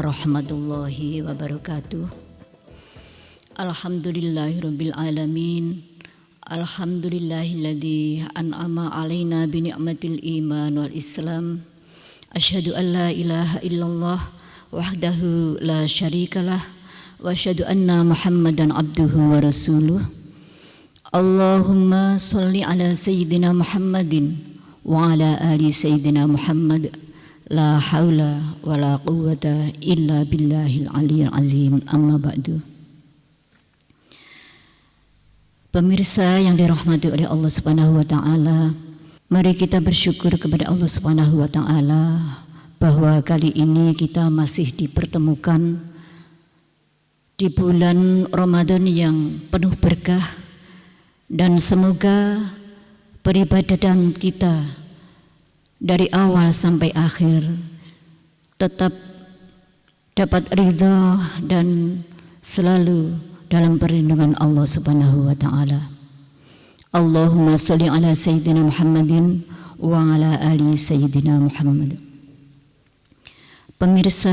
warahmatullahi wabarakatuh. Alhamdulillahirabbil alamin. Alhamdulillahilladzi an'ama alaina bi ni'matil iman wal islam. Asyhadu an la ilaha illallah wahdahu la syarikalah wa asyhadu anna Muhammadan abduhu wa rasuluh. Allahumma shalli ala sayyidina Muhammadin wa ala ali sayyidina Muhammad. La haula wa la quwwata illa billahil aliyyil azim. Amma ba'du. Pemirsa yang dirahmati oleh Allah Subhanahu wa taala, mari kita bersyukur kepada Allah Subhanahu wa taala bahwa kali ini kita masih dipertemukan di bulan Ramadan yang penuh berkah, dan semoga peribadatan kita dari awal sampai akhir tetap dapat ridha dan selalu dalam perlindungan Allah Subhanahu wa taala. Allahumma shalli ala sayyidina Muhammadin wa ala ali sayyidina Muhammad. Pemirsa,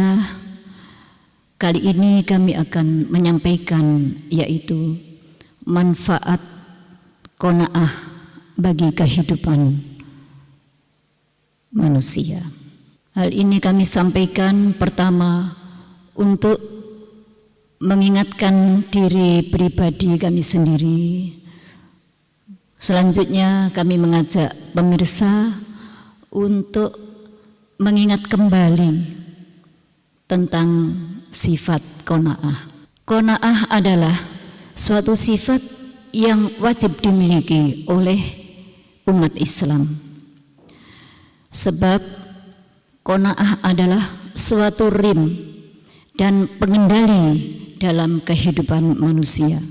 kali ini kami akan menyampaikan yaitu manfaat qanaah bagi kehidupan manusia. Hal ini kami sampaikan pertama untuk mengingatkan diri pribadi kami sendiri. Selanjutnya kami mengajak pemirsa untuk mengingat kembali tentang sifat qanaah. Qanaah adalah suatu sifat yang wajib dimiliki oleh umat Islam. Sebab qanaah adalah suatu rim dan pengendali dalam kehidupan manusia.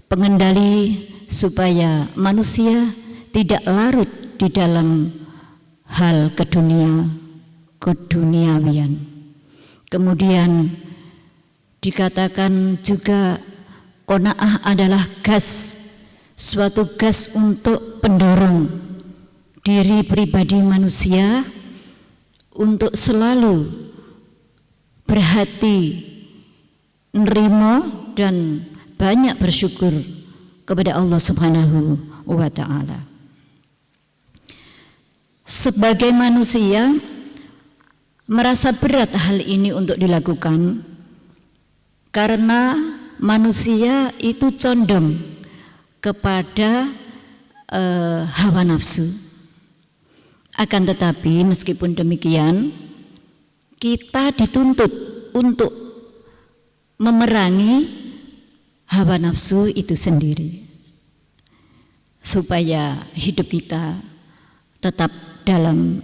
Pengendali supaya manusia tidak larut di dalam hal keduniawian. Kemudian dikatakan juga qanaah adalah gas, suatu gas untuk pendorong diri pribadi manusia untuk selalu berhati nerima dan banyak bersyukur kepada Allah Subhanahu wa taala. Sebagai manusia merasa berat hal ini untuk dilakukan karena manusia itu condong kepada hawa nafsu. Akan tetapi meskipun demikian, kita dituntut untuk memerangi hawa nafsu itu sendiri supaya hidup kita tetap dalam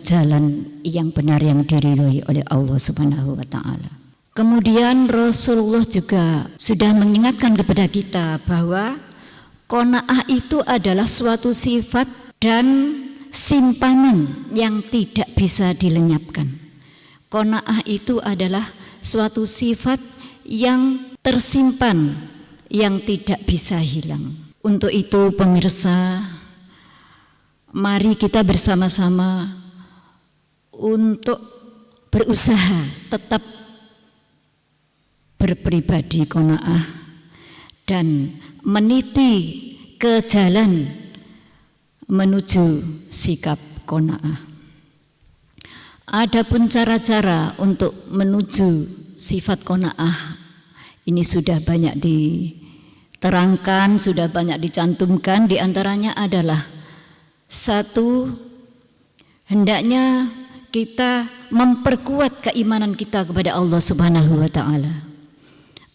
jalan yang benar yang diridhoi oleh Allah Subhanahu wa taala. Kemudian Rasulullah juga sudah mengingatkan kepada kita bahwa qanaah itu adalah suatu sifat dan simpanan yang tidak bisa dilenyapkan. Qanaah itu adalah suatu sifat yang tersimpan, yang tidak bisa hilang. Untuk itu pemirsa, mari kita bersama-sama untuk berusaha tetap berpribadi qanaah dan meniti ke jalan menuju sikap qanaah. Adapun cara-cara untuk menuju sifat qanaah ini sudah banyak diterangkan, sudah banyak dicantumkan. Di antaranya adalah satu, hendaknya kita memperkuat keimanan kita kepada Allah Subhanahu wa taala.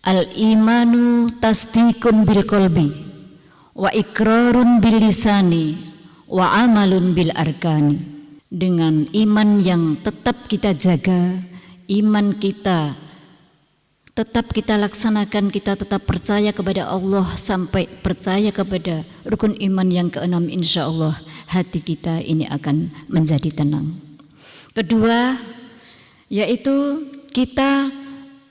Al-imanu tasdiqun bil qalbi wa iqrarun bil lisani wa amalun bil arkani. Dengan iman yang tetap kita jaga, iman kita tetap kita laksanakan, kita tetap percaya kepada Allah sampai percaya kepada rukun iman yang keenam, insya Allah hati kita ini akan menjadi tenang. Kedua, yaitu kita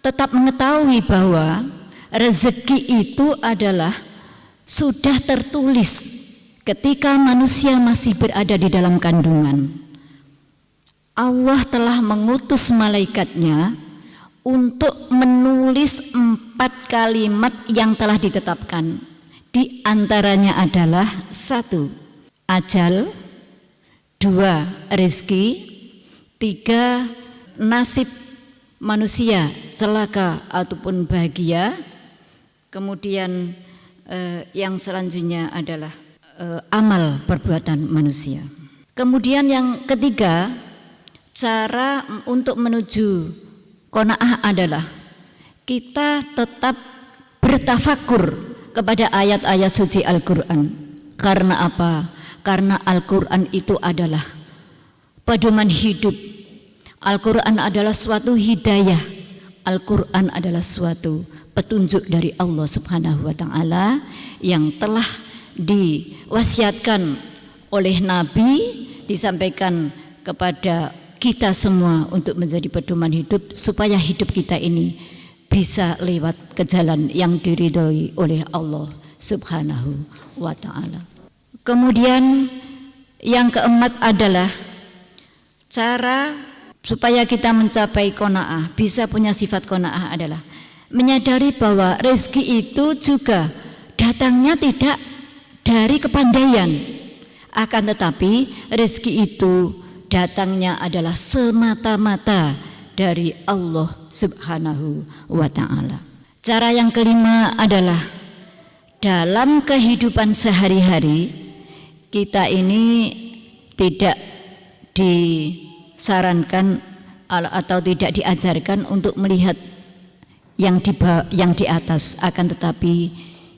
tetap mengetahui bahwa rezeki itu adalah sudah tertulis ketika manusia masih berada di dalam kandungan. Allah telah mengutus malaikatnya untuk menulis 4 kalimat yang telah ditetapkan. Di antaranya adalah 1. Ajal, 2. Rezeki, 3. Nasib manusia, celaka ataupun bahagia. Kemudian yang selanjutnya adalah amal perbuatan manusia. Kemudian yang ketiga, cara untuk menuju qanaah adalah kita tetap bertafakur kepada ayat-ayat suci Al-Quran. Karena apa? Karena Al-Quran itu adalah pedoman hidup. Al-Quran adalah suatu hidayah. Al-Quran adalah suatu petunjuk dari Allah Subhanahu wa Ta'ala yang telah diwasiatkan oleh Nabi, disampaikan kepada kita semua untuk menjadi pedoman hidup, supaya hidup kita ini bisa lewat ke jalan yang diridhoi oleh Allah Subhanahu wa Ta'ala. Kemudian yang keempat adalah cara supaya kita mencapai qanaah, bisa punya sifat qanaah adalah menyadari bahwa rezeki itu juga datangnya tidak dari kepandaian, akan tetapi rezeki itu datangnya adalah semata-mata dari Allah Subhanahu wa Ta'ala. Cara yang kelima adalah dalam kehidupan sehari-hari kita ini tidak disarankan atau tidak diajarkan untuk melihat yang di atas, akan tetapi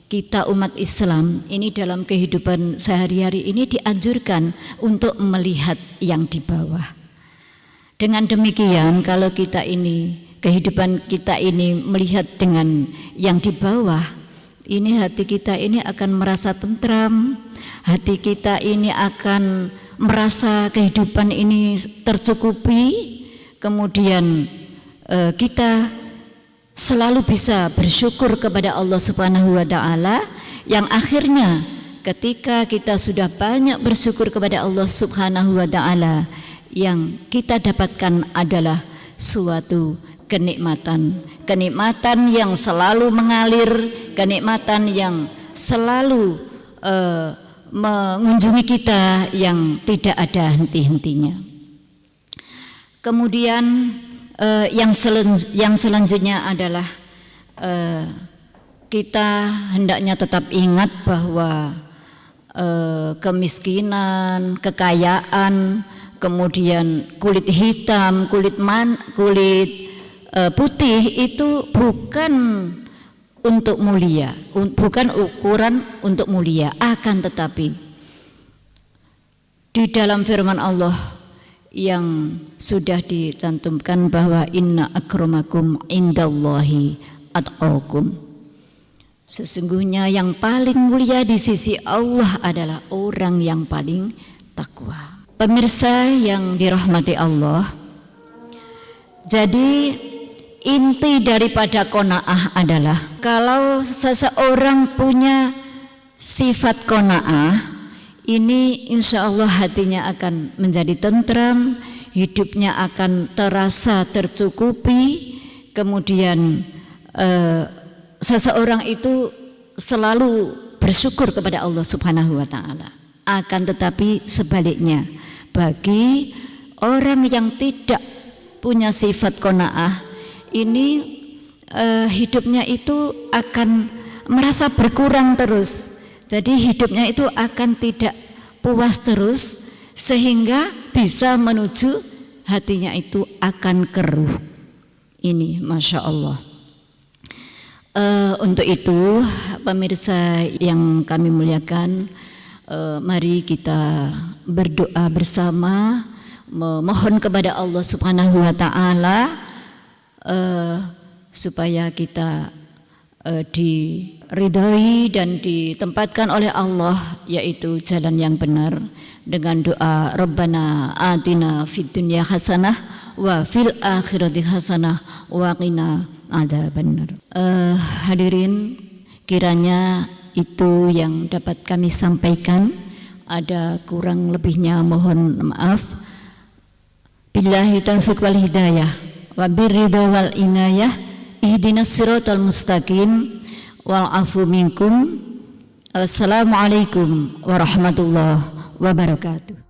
kita umat Islam ini dalam kehidupan sehari-hari ini dianjurkan untuk melihat yang di bawah. Dengan demikian, kalau kita ini, kehidupan kita ini melihat dengan yang di bawah, ini hati kita ini akan merasa tentram, hati kita ini akan merasa kehidupan ini tercukupi, kemudian kita selalu bisa bersyukur kepada Allah Subhanahu wa Ta'ala, yang akhirnya ketika kita sudah banyak bersyukur kepada Allah Subhanahu wa Ta'ala, yang kita dapatkan adalah suatu kenikmatan yang selalu mengalir, kenikmatan yang selalu mengunjungi kita yang tidak ada henti-hentinya. Kemudian yang selanjutnya adalah kita hendaknya tetap ingat bahwa kemiskinan, kekayaan, kemudian kulit hitam, kulit putih itu bukan untuk mulia, bukan ukuran untuk mulia, akan tetapi di dalam firman Allah yang sudah dicantumkan bahwa inna akramakum indallahi atqakum, sesungguhnya yang paling mulia di sisi Allah adalah orang yang paling takwa. Pemirsa yang dirahmati Allah, jadi inti daripada qanaah adalah kalau seseorang punya sifat qanaah, ini insya Allah hatinya akan menjadi tentram, hidupnya akan terasa tercukupi, kemudian seseorang itu selalu bersyukur kepada Allah Subhanahu wa Ta'ala. Akan tetapi sebaliknya, bagi orang yang tidak punya sifat qanaah, ini hidupnya itu akan merasa berkurang terus. Jadi hidupnya itu akan tidak puas terus, sehingga bisa menuju hatinya itu akan keruh. Ini Masya Allah. Untuk itu pemirsa yang kami muliakan, mari kita berdoa bersama, memohon kepada Allah Subhanahu wa Ta'ala supaya kita diridhai dan ditempatkan oleh Allah, yaitu jalan yang benar, dengan doa Rabbana atina fid dunya hasanah wa fil akhirati hasanah wa qina adzabannar. Hadirin, kiranya itu yang dapat kami sampaikan. Ada kurang lebihnya mohon maaf. Billahi taufiq wal hidayah wa birridha wal inayah ihdinas siratal mustaqim wal afu minkum. Assalamualaikum warahmatullahi wabarakatuh.